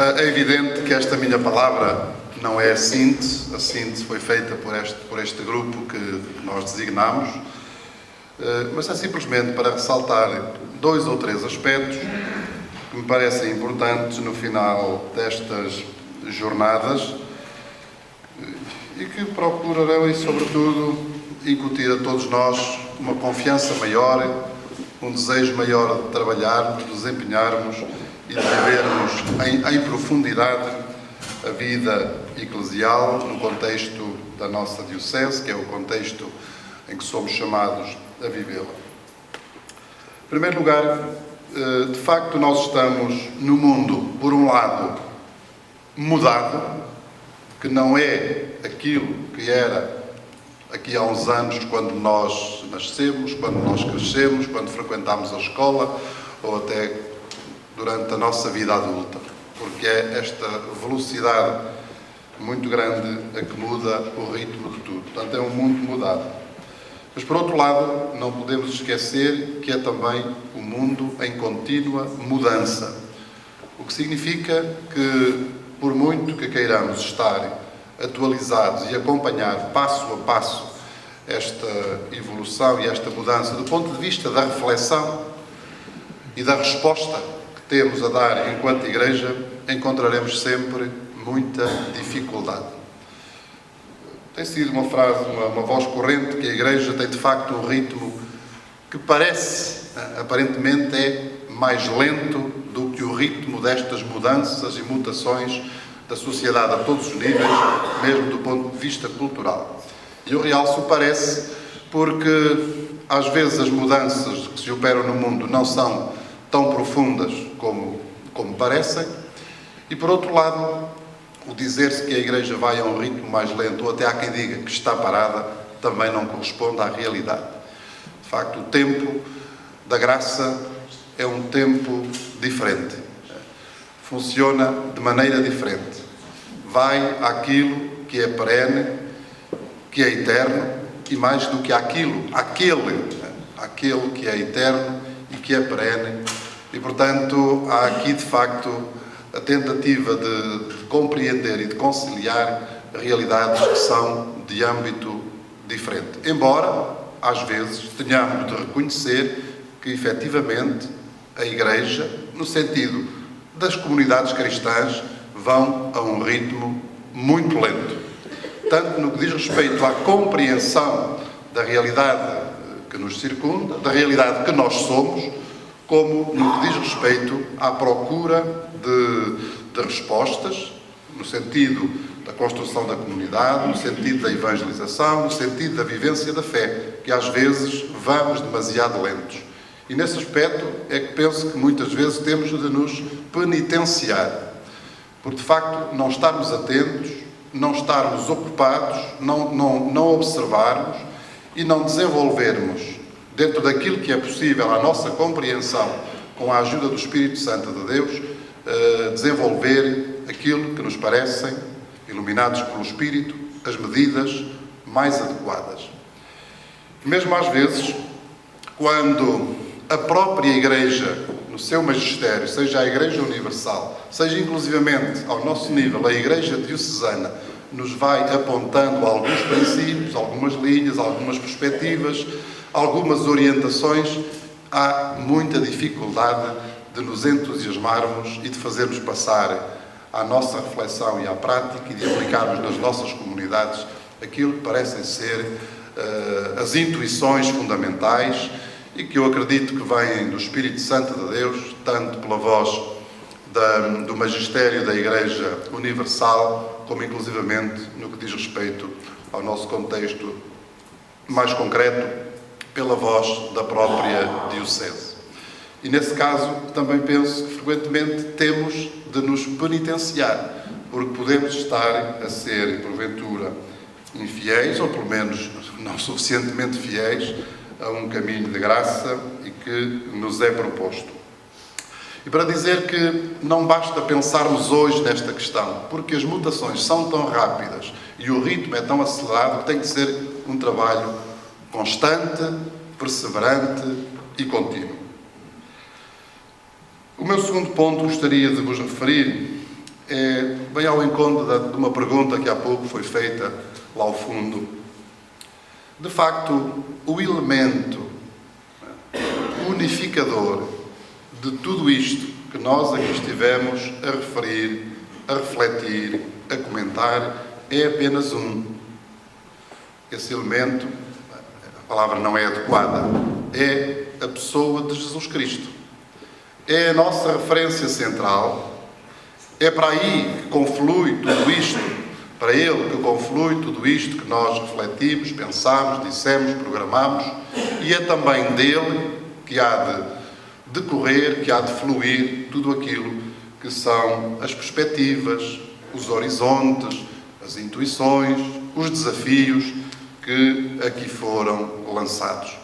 É evidente que esta minha palavra não é a síntese foi feita por este grupo que nós designamos, mas é simplesmente para ressaltar 2 ou 3 aspectos que me parecem importantes no final destas jornadas e que procurarão, e sobretudo, incutir a todos nós uma confiança maior, um desejo maior de trabalharmos, de desempenharmos e de vivermos em profundidade a vida eclesial no contexto da nossa diocese, que é o contexto em que somos chamados a vivê-la. Em primeiro lugar, de facto, nós estamos no mundo, por um lado, mudado, que não é aquilo que era aqui há uns anos, quando nós nascemos, quando nós crescemos, quando frequentámos a escola ou até durante a nossa vida adulta, porque é esta velocidade muito grande a que muda o ritmo de tudo. Portanto, é um mundo mudado. Mas, por outro lado, não podemos esquecer que é também um mundo em contínua mudança, o que significa que, por muito que queiramos estar atualizados e acompanhar passo a passo esta evolução e esta mudança do ponto de vista da reflexão e da resposta que temos a dar enquanto Igreja, encontraremos sempre muita dificuldade. Tem sido uma frase, uma voz corrente, que a Igreja tem de facto um ritmo que aparentemente é mais lento do que o ritmo destas mudanças e mutações da sociedade a todos os níveis, mesmo do ponto de vista cultural. E eu realço parece porque às vezes as mudanças que se operam no mundo não são tão profundas como parecem, e por outro lado, o dizer-se que a Igreja vai a um ritmo mais lento, ou até há quem diga que está parada, também não corresponde à realidade. De facto, o tempo da graça é um tempo diferente. Funciona de maneira diferente. Vai àquilo que é perene, que é eterno, e mais do que aquele que é eterno e que é perene. E, portanto, há aqui, de facto, a tentativa de compreender e de conciliar realidades que são de âmbito diferente. Embora, às vezes, tenhamos de reconhecer que, efetivamente, a Igreja, no sentido das comunidades cristãs, vão a um ritmo muito lento. Tanto no que diz respeito à compreensão da realidade que nos circunda, da realidade que nós somos, como no que diz respeito à procura de respostas, no sentido da construção da comunidade, no sentido da evangelização, no sentido da vivência da fé, que às vezes vamos demasiado lentos. E nesse aspecto é que penso que muitas vezes temos de nos penitenciar, por de facto não estarmos atentos, não estarmos ocupados, não observarmos e não desenvolvermos, dentro daquilo que é possível à nossa compreensão, com a ajuda do Espírito Santo de Deus, desenvolver aquilo que nos parecem, iluminados pelo Espírito, as medidas mais adequadas. Mesmo às vezes, quando a própria Igreja, no seu magistério, seja a Igreja Universal, seja inclusivamente ao nosso nível a Igreja Diocesana, nos vai apontando alguns princípios, algumas linhas, algumas perspectivas, algumas orientações, há muita dificuldade de nos entusiasmarmos e de fazermos passar à nossa reflexão e à prática e de aplicarmos nas nossas comunidades aquilo que parecem ser as intuições fundamentais e que eu acredito que vêm do Espírito Santo de Deus, tanto pela voz do magistério da Igreja Universal, como inclusivamente no que diz respeito ao nosso contexto mais concreto, pela voz da própria Diocese. E nesse caso também penso que frequentemente temos de nos penitenciar, porque podemos estar a ser, porventura, infiéis, ou pelo menos não suficientemente fiéis, a um caminho de graça e que nos é proposto. E para dizer que não basta pensarmos hoje nesta questão, porque as mutações são tão rápidas e o ritmo é tão acelerado que tem de ser um trabalho constante, perseverante e contínuo. O meu segundo ponto gostaria de vos referir vem ao encontro de uma pergunta que há pouco foi feita lá ao fundo. De facto, o elemento unificador de tudo isto que nós aqui estivemos a referir, a refletir, a comentar, é apenas um. Esse elemento, a palavra não é adequada, é a pessoa de Jesus Cristo. É a nossa referência central. É para aí que conflui tudo isto, para ele que conflui tudo isto que nós refletimos, pensamos, dissemos, programamos, e é também dele que há de decorrer, que há de fluir tudo aquilo que são as perspectivas, os horizontes, as intuições, os desafios que aqui foram lançados.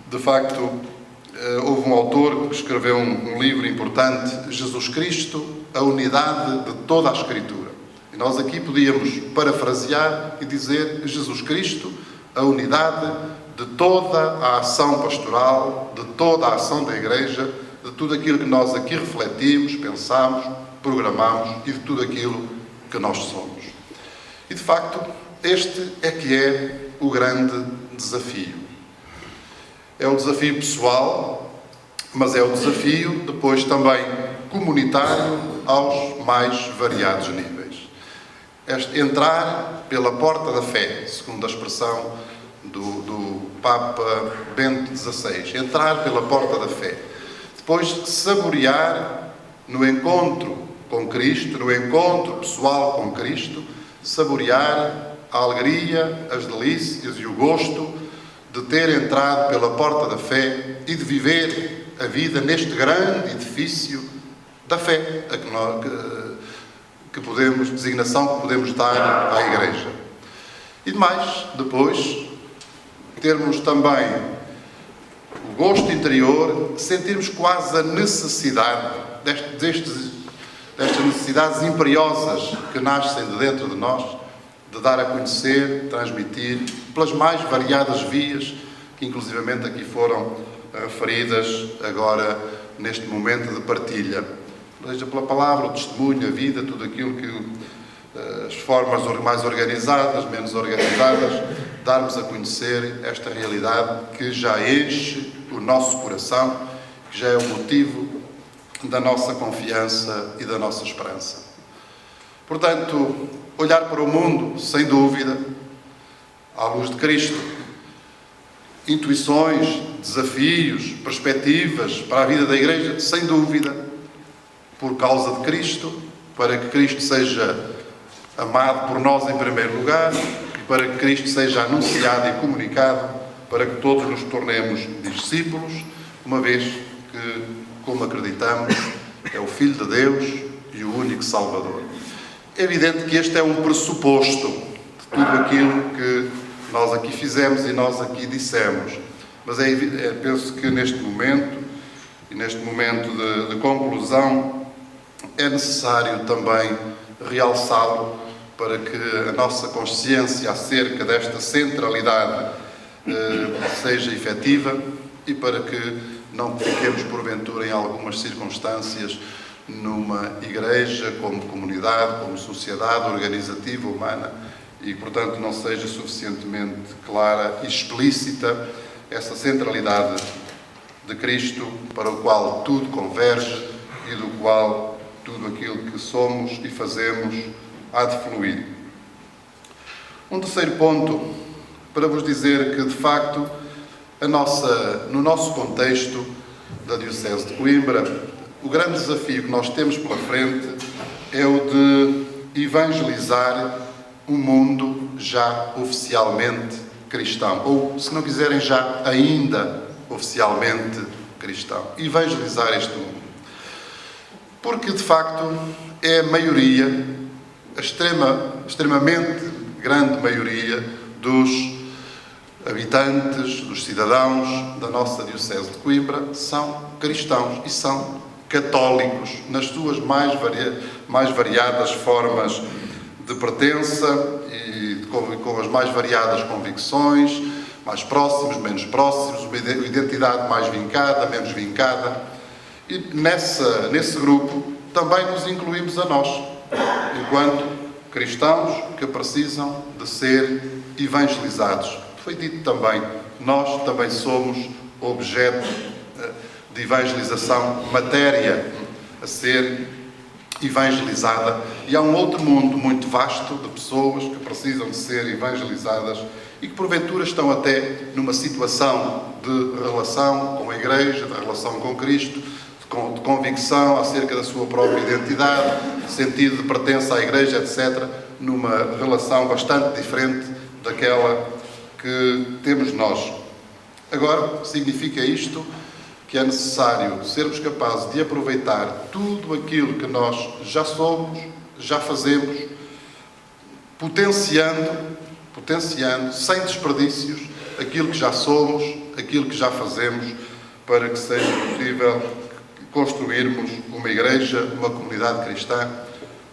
De facto, houve um autor que escreveu um livro importante, Jesus Cristo, a unidade de toda a Escritura. E nós aqui podíamos parafrasear e dizer Jesus Cristo, a unidade de toda a ação pastoral, de toda a ação da Igreja, de tudo aquilo que nós aqui refletimos, pensamos, programamos e de tudo aquilo que nós somos. E, de facto, este é que é o grande desafio. É o desafio pessoal, mas é o desafio depois também comunitário aos mais variados níveis. Entrar pela porta da fé, segundo a expressão do Papa Bento XVI. Entrar pela porta da fé. Depois saborear no encontro com Cristo, no encontro pessoal com Cristo, saborear a alegria, as delícias e o gosto de ter entrado pela porta da fé e de viver a vida neste grande edifício da fé, designação que podemos dar à Igreja. E demais, depois, termos também o gosto interior, sentirmos quase a necessidade destas necessidades imperiosas que nascem de dentro de nós, de dar a conhecer, transmitir, pelas mais variadas vias, que inclusivamente aqui foram referidas agora neste momento de partilha. Seja pela palavra, o testemunho, a vida, tudo aquilo que as formas mais organizadas, menos organizadas, darmos a conhecer esta realidade que já enche o nosso coração, que já é o motivo da nossa confiança e da nossa esperança. Portanto, olhar para o mundo, sem dúvida, à luz de Cristo. Intuições, desafios, perspectivas para a vida da Igreja, sem dúvida, por causa de Cristo, para que Cristo seja amado por nós em primeiro lugar e para que Cristo seja anunciado e comunicado, para que todos nos tornemos discípulos, uma vez que, como acreditamos, é o Filho de Deus e o único Salvador. É evidente que este é um pressuposto de tudo aquilo que nós aqui fizemos e nós aqui dissemos, mas penso que neste momento, e neste momento de conclusão, é necessário também realçá-lo para que a nossa consciência acerca desta centralidade seja efetiva e para que não fiquemos, porventura, em algumas circunstâncias, numa igreja, como comunidade, como sociedade organizativa humana, e, portanto, não seja suficientemente clara e explícita essa centralidade de Cristo, para o qual tudo converge e do qual tudo aquilo que somos e fazemos há de fluir. Um terceiro ponto, para vos dizer que, de facto, no nosso contexto da Diocese de Coimbra, o grande desafio que nós temos pela frente é o de evangelizar um mundo já oficialmente cristão, ou, se não quiserem, já ainda oficialmente cristão. Evangelizar este mundo. Porque, de facto, é a maioria, a extremamente grande maioria dos habitantes, dos cidadãos da nossa Diocese de Coimbra são cristãos e são católicos nas suas mais variadas formas de pertença e com as mais variadas convicções, mais próximos, menos próximos, uma identidade mais vincada, menos vincada. E nesse grupo também nos incluímos a nós, enquanto cristãos que precisam de ser evangelizados. Foi dito também, nós também somos objeto de evangelização, matéria a ser evangelizada, e há um outro mundo muito vasto de pessoas que precisam de ser evangelizadas e que porventura estão até numa situação de relação com a Igreja, de relação com Cristo, de convicção acerca da sua própria identidade, sentido de pertença à Igreja, etc., numa relação bastante diferente daquela que temos nós. Agora, significa isto que é necessário sermos capazes de aproveitar tudo aquilo que nós já somos, já fazemos, potenciando, sem desperdícios, aquilo que já somos, aquilo que já fazemos, para que seja possível construirmos uma igreja, uma comunidade cristã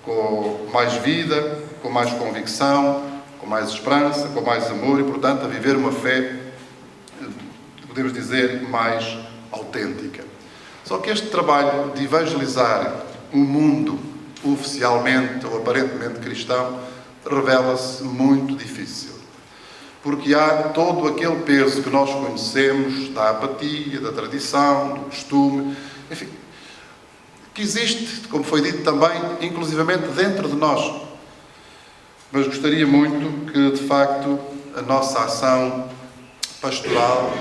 com mais vida, com mais convicção, com mais esperança, com mais amor e, portanto, a viver uma fé, podemos dizer, mais autêntica. Só que este trabalho de evangelizar um mundo oficialmente ou aparentemente cristão revela-se muito difícil, porque há todo aquele peso que nós conhecemos da apatia, da tradição, do costume, enfim, que existe, como foi dito também, inclusivamente dentro de nós. Mas gostaria muito que, de facto, a nossa ação pastoral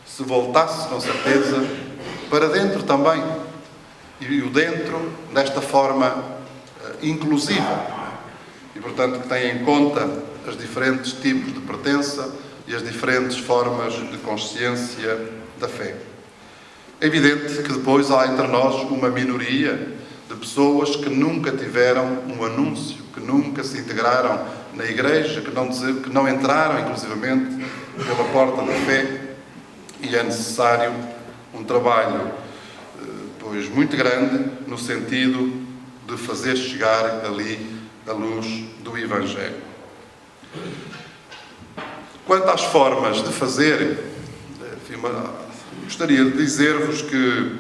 se voltasse, com certeza, para dentro também. E o dentro desta forma inclusiva. E, portanto, que tenha em conta os diferentes tipos de pertença e as diferentes formas de consciência da fé. É evidente que depois há entre nós uma minoria de pessoas que nunca tiveram um anúncio, que nunca se integraram na Igreja, que não entraram, inclusivamente, pela porta da fé. E é necessário um trabalho, pois, muito grande, no sentido de fazer chegar ali a luz do Evangelho. Quanto às formas de fazer, enfim, gostaria de dizer-vos que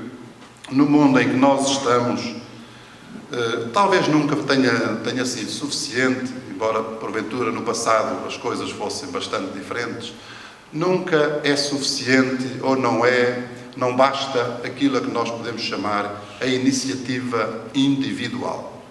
no mundo em que nós estamos, talvez nunca tenha sido suficiente, embora porventura no passado as coisas fossem bastante diferentes, nunca é suficiente ou não basta aquilo a que nós podemos chamar a iniciativa individual.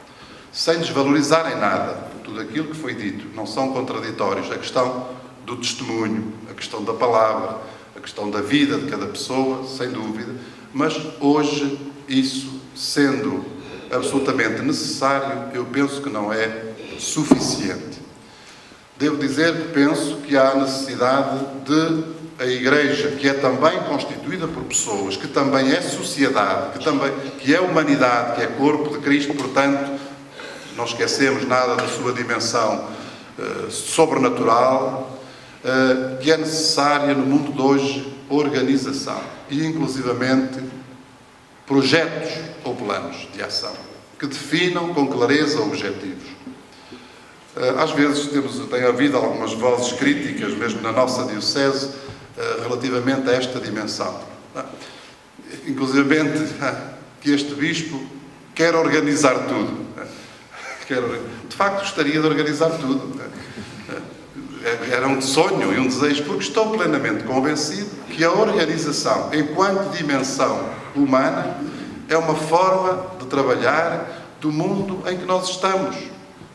Sem desvalorizar em nada tudo aquilo que foi dito, não são contraditórios a questão do testemunho, a questão da palavra, a questão da vida de cada pessoa, sem dúvida, mas hoje isso sendo absolutamente necessário, eu penso que não é suficiente. Devo dizer que penso que há necessidade de a Igreja, que é também constituída por pessoas, que também é sociedade, que é humanidade, que é corpo de Cristo, portanto, não esquecemos nada da sua dimensão sobrenatural, que é necessária no mundo de hoje organização e, inclusivamente, projetos ou planos de ação que definam com clareza objetivos. Às vezes tem havido algumas vozes críticas, mesmo na nossa diocese, relativamente a esta dimensão. Inclusivamente que este bispo quer organizar tudo. De facto, gostaria de organizar tudo. Era um sonho e um desejo, porque estou plenamente convencido que a organização, enquanto dimensão humana, é uma forma de trabalhar do mundo em que nós estamos,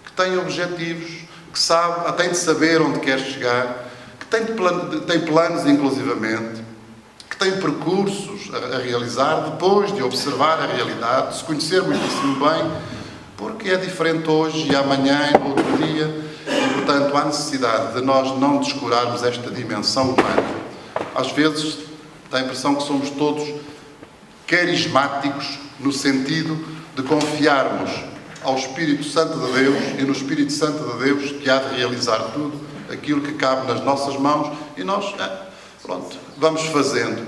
que tem objetivos, que tem de saber onde quer chegar, que tem planos, inclusivamente, que tem percursos a realizar depois de observar a realidade, de se conhecer muitíssimo bem, porque é diferente hoje e amanhã e no outro dia, e, portanto, há necessidade de nós não descurarmos esta dimensão humana. Às vezes, dá a impressão que somos todos carismáticos, no sentido de confiarmos ao Espírito Santo de Deus e no Espírito Santo de Deus que há de realizar tudo aquilo que cabe nas nossas mãos e nós, vamos fazendo.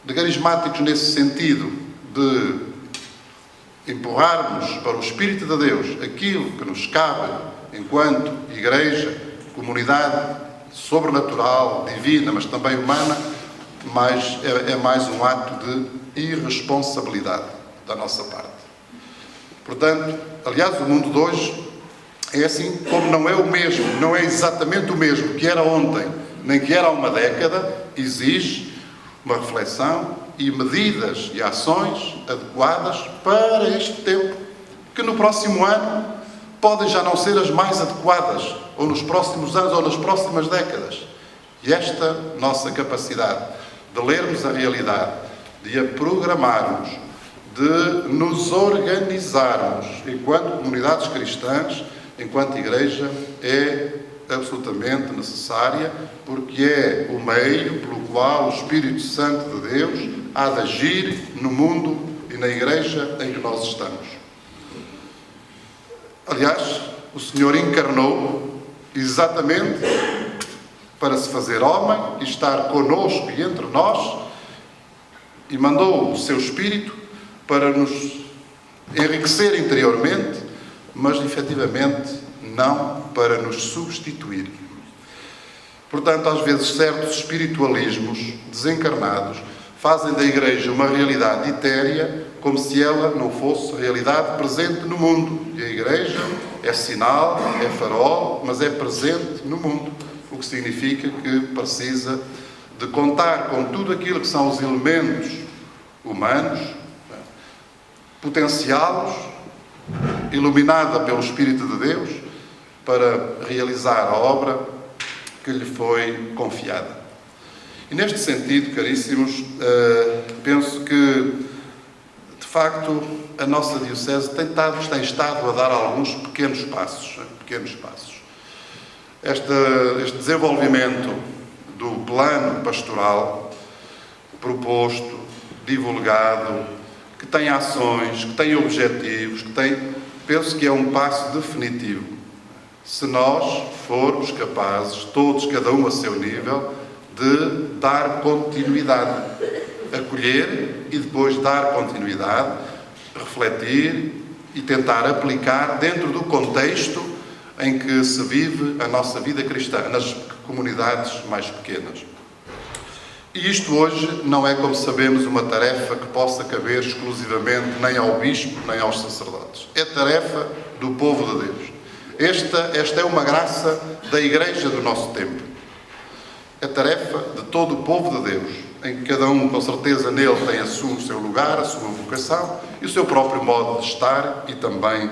De carismáticos nesse sentido de empurrarmos para o Espírito de Deus aquilo que nos cabe enquanto Igreja, comunidade sobrenatural, divina, mas também humana, mas é mais um ato de irresponsabilidade da nossa parte. Portanto, aliás, o mundo de hoje é assim, como não é o mesmo, não é exatamente o mesmo que era ontem, nem que era há uma década, exige uma reflexão e medidas e ações adequadas para este tempo, que no próximo ano podem já não ser as mais adequadas, ou nos próximos anos, ou nas próximas décadas. E esta nossa capacidade de lermos a realidade, de a programarmos, de nos organizarmos enquanto comunidades cristãs, enquanto igreja, é absolutamente necessária, porque é o meio pelo qual o Espírito Santo de Deus há de agir no mundo e na igreja em que nós estamos. Aliás, o Senhor encarnou exatamente para se fazer homem e estar conosco e entre nós, e mandou o seu Espírito para nos enriquecer interiormente, mas efetivamente não para nos substituir. Portanto, às vezes certos espiritualismos desencarnados fazem da Igreja uma realidade etérea, como se ela não fosse realidade presente no mundo. E a Igreja é sinal, é farol, mas é presente no mundo, o que significa que precisa de contar com tudo aquilo que são os elementos humanos, potenciá-los, iluminada pelo Espírito de Deus, para realizar a obra que lhe foi confiada. E neste sentido, caríssimos, penso que, de facto, a nossa Diocese tem estado a dar alguns pequenos passos. Este desenvolvimento do plano pastoral proposto, divulgado, que tem ações, que tem objetivos, penso que é um passo definitivo. Se nós formos capazes, todos, cada um a seu nível, de dar continuidade, acolher e depois dar continuidade, refletir e tentar aplicar dentro do contexto em que se vive a nossa vida cristã, nas comunidades mais pequenas. E isto hoje não é, como sabemos, uma tarefa que possa caber exclusivamente nem ao bispo, nem aos sacerdotes. É tarefa do povo de Deus. Esta é uma graça da Igreja do nosso tempo. É tarefa de todo o povo de Deus, em que cada um, com certeza, nele tem o seu lugar, a sua vocação e o seu próprio modo de estar e também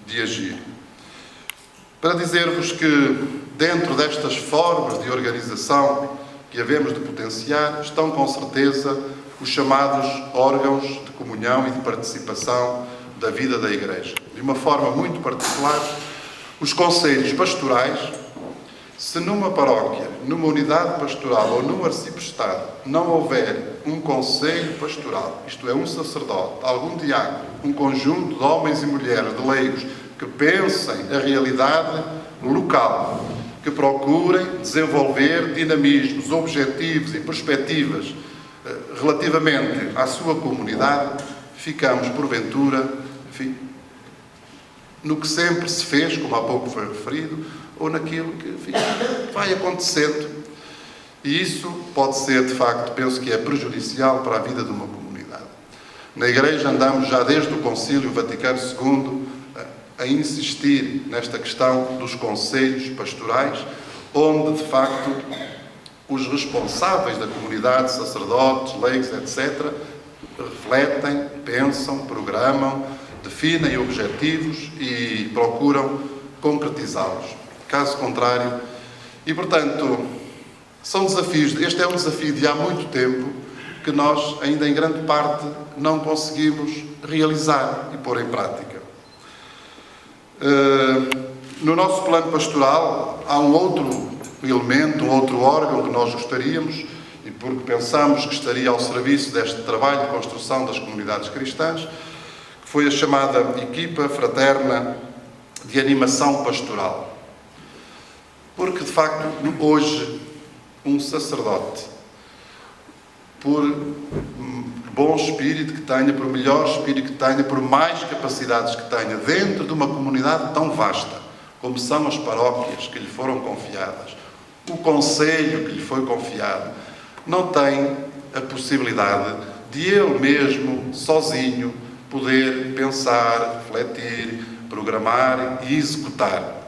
de agir. Para dizer-vos que, dentro destas formas de organização que havemos de potenciar, estão com certeza os chamados órgãos de comunhão e de participação da vida da Igreja. De uma forma muito particular, os conselhos pastorais. Se numa paróquia, numa unidade pastoral ou num arciprestado não houver um conselho pastoral, isto é, um sacerdote, algum diácono, um conjunto de homens e mulheres, de leigos, que pensem a realidade local, que procurem desenvolver dinamismos, objetivos e perspectivas relativamente à sua comunidade, ficamos, porventura, enfim, no que sempre se fez, como há pouco foi referido, ou naquilo que, enfim, vai acontecendo. E isso pode ser, de facto, penso que é prejudicial para a vida de uma comunidade. Na Igreja andamos já desde o Concílio Vaticano II a insistir nesta questão dos conselhos pastorais, onde, de facto, os responsáveis da comunidade, sacerdotes, leigos, etc., refletem, pensam, programam, definem objetivos e procuram concretizá-los. Caso contrário, e portanto, são desafios, este é um desafio de há muito tempo que nós ainda em grande parte não conseguimos realizar e pôr em prática. No nosso plano pastoral há um outro elemento, um outro órgão que nós gostaríamos, e porque pensamos que estaria ao serviço deste trabalho de construção das comunidades cristãs, que foi a chamada Equipa Fraterna de Animação Pastoral. Porque, de facto, hoje, um sacerdote, por bom espírito que tenha, por melhor espírito que tenha, por mais capacidades que tenha, dentro de uma comunidade tão vasta, como são as paróquias que lhe foram confiadas, o conselho que lhe foi confiado, não tem a possibilidade de ele mesmo, sozinho, poder pensar, refletir, programar e executar.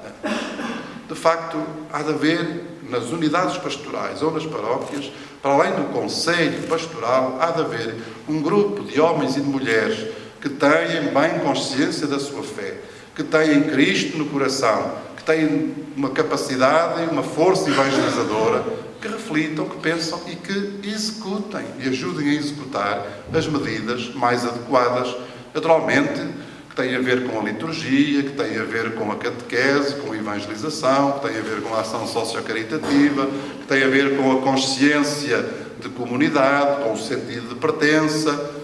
De facto, há de haver nas unidades pastorais ou nas paróquias, para além do conselho pastoral, há de haver um grupo de homens e de mulheres que têm bem consciência da sua fé, que têm Cristo no coração, que têm uma capacidade e uma força evangelizadora, que reflitam, que pensam e que executem e ajudem a executar as medidas mais adequadas, naturalmente, que têm a ver com a liturgia, que têm a ver com a catequese, com a evangelização, que têm a ver com a ação socio-caritativa, que têm a ver com a consciência de comunidade, com o sentido de pertença,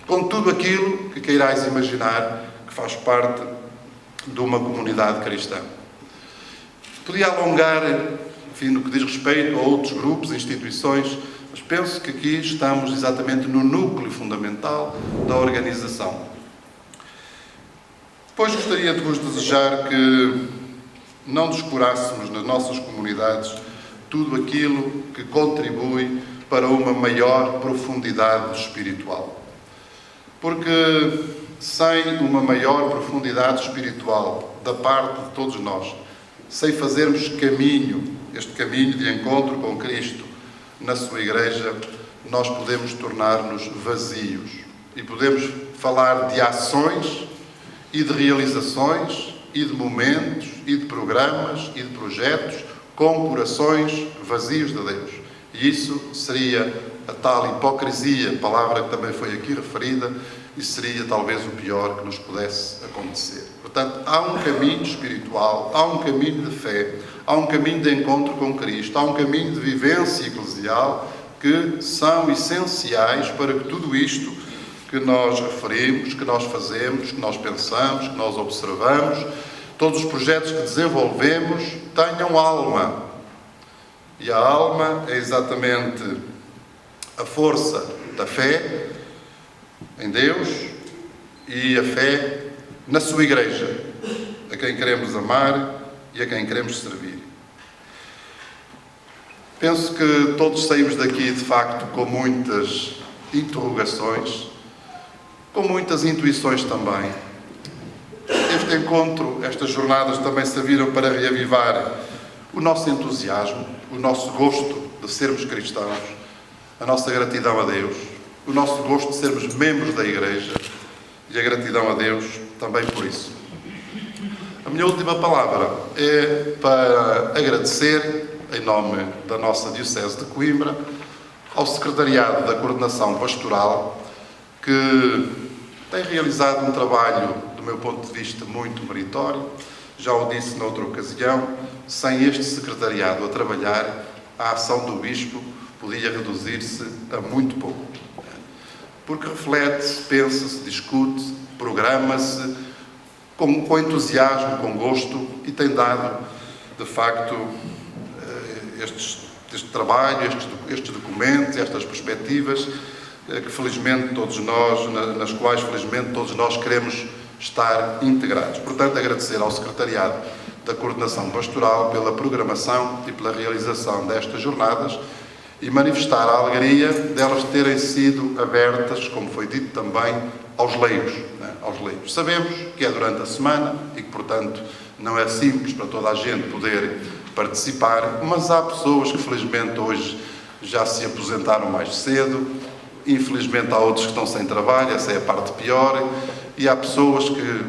com tudo aquilo que queirais imaginar que faz parte de uma comunidade cristã. Podia alongar, enfim, no que diz respeito a outros grupos, instituições, mas penso que aqui estamos exatamente no núcleo fundamental da organização. Depois gostaria de vos desejar que não descurássemos nas nossas comunidades tudo aquilo que contribui para uma maior profundidade espiritual. Porque sem uma maior profundidade espiritual da parte de todos nós, sem fazermos caminho, este caminho de encontro com Cristo na sua Igreja, nós podemos tornar-nos vazios e podemos falar de ações e de realizações e de momentos e de programas e de projetos com corações vazios de Deus. E isso seria a tal hipocrisia, palavra que também foi aqui referida, e seria talvez o pior que nos pudesse acontecer. Portanto, há um caminho espiritual, há um caminho de fé, há um caminho de encontro com Cristo, há um caminho de vivência eclesial que são essenciais para que tudo isto que nós referimos, que nós fazemos, que nós pensamos, que nós observamos, todos os projetos que desenvolvemos tenham alma. E a alma é exatamente a força da fé em Deus e a fé na sua Igreja, a quem queremos amar e a quem queremos servir. Penso que todos saímos daqui, de facto, com muitas interrogações, com muitas intuições também. Este encontro, estas jornadas também serviram para reavivar o nosso entusiasmo, o nosso gosto de sermos cristãos, a nossa gratidão a Deus, o nosso gosto de sermos membros da Igreja e a gratidão a Deus também por isso. A minha última palavra é para agradecer, em nome da nossa Diocese de Coimbra, ao Secretariado da Coordenação Pastoral, que tem realizado um trabalho, do meu ponto de vista, muito meritório. Já o disse noutra ocasião, sem este secretariado a trabalhar, a ação do Bispo podia reduzir-se a muito pouco. Porque reflete-se, pensa-se, discute, programa-se com entusiasmo, com gosto, e tem dado, de facto, este trabalho, estes documentos, estas perspectivas, que felizmente todos nós, nas quais felizmente todos nós queremos estar integrados. Portanto, agradecer ao Secretariado da Coordenação Pastoral pela programação e pela realização destas jornadas e manifestar a alegria delas terem sido abertas, como foi dito também, aos leigos. Aos leigos. Sabemos que é durante a semana e que, portanto, não é simples para toda a gente poder participar, mas há pessoas que felizmente hoje já se aposentaram mais cedo, infelizmente há outros que estão sem trabalho, essa é a parte pior, e há pessoas que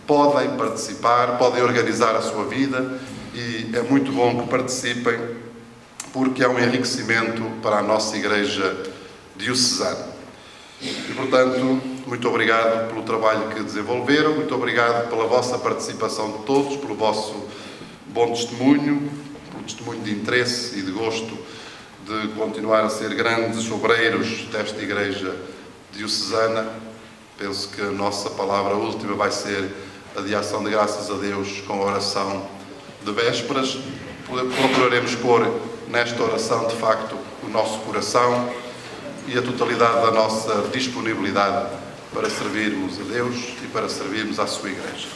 podem participar, podem organizar a sua vida, e é muito bom que participem, porque é um enriquecimento para a nossa Igreja diocesana. E, portanto, muito obrigado pelo trabalho que desenvolveram, muito obrigado pela vossa participação de todos, pelo vosso bom testemunho, pelo testemunho de interesse e de gosto de continuar a ser grandes obreiros desta Igreja diocesana. Penso que a nossa palavra última vai ser a de ação de graças a Deus com a oração de vésperas. Procuraremos pôr nesta oração, de facto, o nosso coração e a totalidade da nossa disponibilidade para servirmos a Deus e para servirmos à sua Igreja.